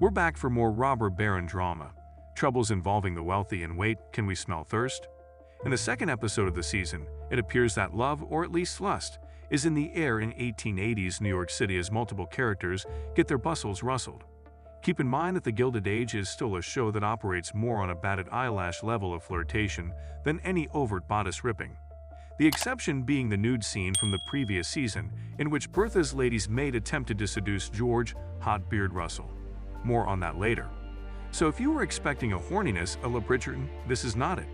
We're back for more robber baron drama. Troubles involving the wealthy and wait, can we smell thirst? In the second episode of the season, it appears that love, or at least lust, is in the air in 1880s New York City as multiple characters get their bustles rustled. Keep in mind that The Gilded Age is still a show that operates more on a batted eyelash level of flirtation than any overt bodice ripping. The exception being the nude scene from the previous season, in which Bertha's lady's maid attempted to seduce George "Hot Beard" Russell. More on that later. So if you were expecting a horniness a la Bridgerton, this is not it.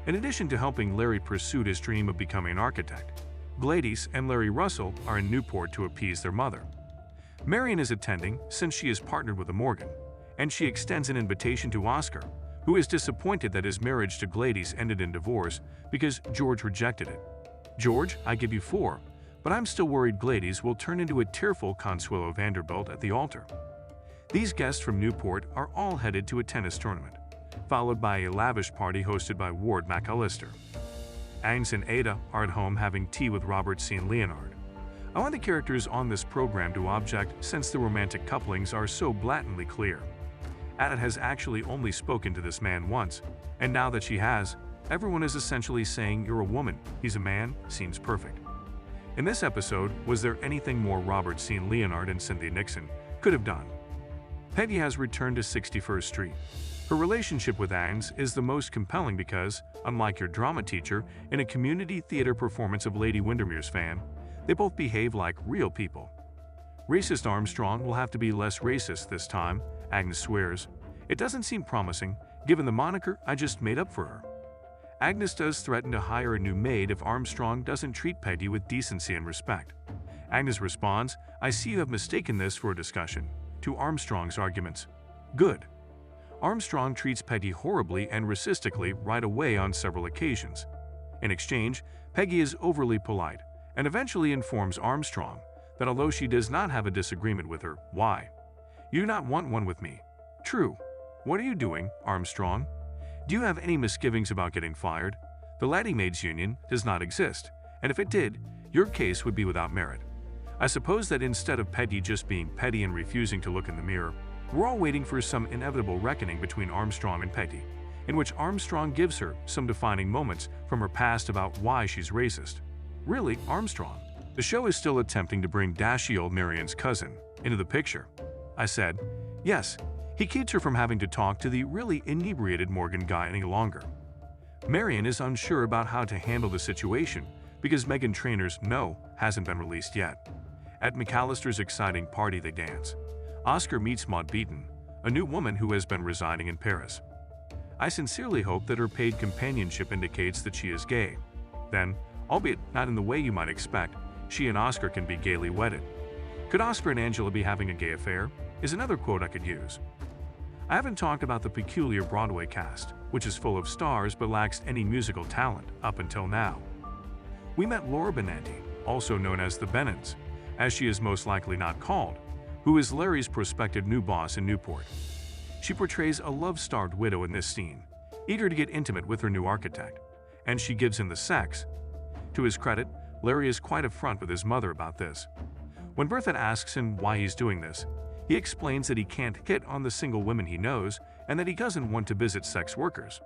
In addition to helping Larry pursue his dream of becoming an architect, Gladys and Larry Russell are in Newport to appease their mother. Marion is attending since she is partnered with a Morgan, and she extends an invitation to Oscar, who is disappointed that his marriage to Gladys ended in divorce because George rejected it. "George, I give you 4, but I'm still worried Gladys will turn into a tearful Consuelo Vanderbilt at the altar." These guests from Newport are all headed to a tennis tournament, followed by a lavish party hosted by Ward McAllister. Agnes and Ada are at home having tea with Robert St. Leonard. I want the characters on this program to object since the romantic couplings are so blatantly clear. Ada has actually only spoken to this man once, and now that she has, everyone is essentially saying "you're a woman, he's a man, seems perfect." In this episode, was there anything more Robert St. Leonard and Cynthia Nixon could have done? Peggy has returned to 61st Street. Her relationship with Agnes is the most compelling because, unlike your drama teacher in a community theater performance of Lady Windermere's Fan, they both behave like real people. Racist Armstrong will have to be less racist this time, Agnes swears. It doesn't seem promising, given the moniker I just made up for her. Agnes does threaten to hire a new maid if Armstrong doesn't treat Peggy with decency and respect. Agnes responds, "I see you have mistaken this for a discussion," to Armstrong's arguments. Good. Armstrong treats Peggy horribly and racistically right away on several occasions. In exchange, Peggy is overly polite and eventually informs Armstrong that although she does not have a disagreement with her, why? "You do not want one with me." "True. What are you doing, Armstrong? Do you have any misgivings about getting fired? The Laddie Maids Union does not exist, and if it did, your case would be without merit." I suppose that instead of Peggy just being petty and refusing to look in the mirror, we're all waiting for some inevitable reckoning between Armstrong and Peggy, in which Armstrong gives her some defining moments from her past about why she's racist. Really, Armstrong? The show is still attempting to bring dashy old Marion's cousin into the picture. I said, yes, he keeps her from having to talk to the really inebriated Morgan guy any longer. Marion is unsure about how to handle the situation because Meghan Trainor's No hasn't been released yet. At McAllister's exciting party they dance. Oscar meets Maud Beaton, a new woman who has been residing in Paris. I sincerely hope that her paid companionship indicates that she is gay. Then, albeit not in the way you might expect, she and Oscar can be gaily wedded. Could Oscar and Angela be having a gay affair? Is another quote I could use. I haven't talked about the peculiar Broadway cast, which is full of stars but lacks any musical talent up until now. We met Laura Benanti, also known as the Bennons, as she is most likely not called, who is Larry's prospective new boss in Newport. She portrays a love-starved widow in this scene, eager to get intimate with her new architect, and she gives him the sex. To his credit, Larry is quite upfront with his mother about this. When Bertha asks him why he's doing this, he explains that he can't hit on the single women he knows and that he doesn't want to visit sex workers.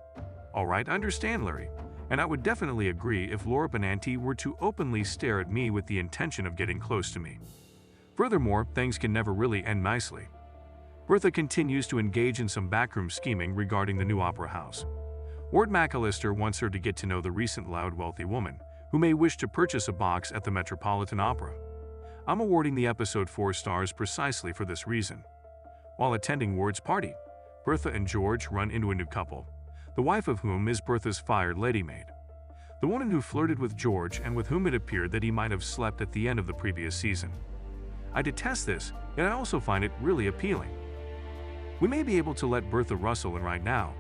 All right, I understand, Larry, and I would definitely agree if Laura Benanti were to openly stare at me with the intention of getting close to me. Furthermore, things can never really end nicely. Bertha continues to engage in some backroom scheming regarding the new opera house. Ward McAllister wants her to get to know the recent loud wealthy woman, who may wish to purchase a box at the Metropolitan Opera. I'm awarding the episode 4 stars precisely for this reason. While attending Ward's party, Bertha and George run into a new couple, the wife of whom is Bertha's fired lady maid. The woman who flirted with George and with whom it appeared that he might have slept at the end of the previous season. I detest this, yet I also find it really appealing. We may be able to let Bertha Russell in right now,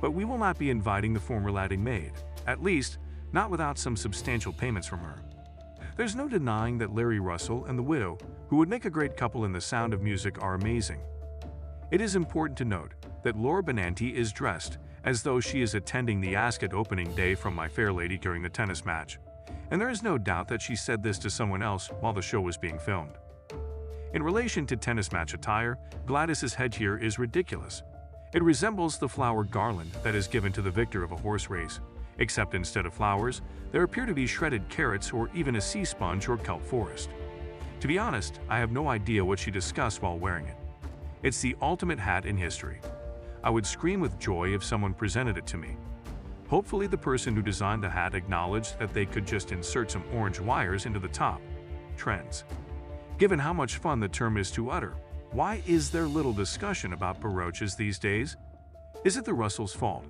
but we will not be inviting the former Laddie maid, at least not without some substantial payments from her. There's no denying that Larry Russell and the widow, who would make a great couple in The Sound of Music, are amazing. It is important to note that Laura Benanti is dressed as though she is attending the Ascot opening day from My Fair Lady during the tennis match, and there is no doubt that she said this to someone else while the show was being filmed. In relation to tennis match attire, Gladys's headgear is ridiculous. It resembles the flower garland that is given to the victor of a horse race, except instead of flowers, there appear to be shredded carrots or even a sea sponge or kelp forest. To be honest, I have no idea what she discussed while wearing it. It's the ultimate hat in history. I would scream with joy if someone presented it to me. Hopefully the person who designed the hat acknowledged that they could just insert some orange wires into the top. Trends. Given how much fun the term is to utter, why is there little discussion about brooches these days? Is it the Russell's fault?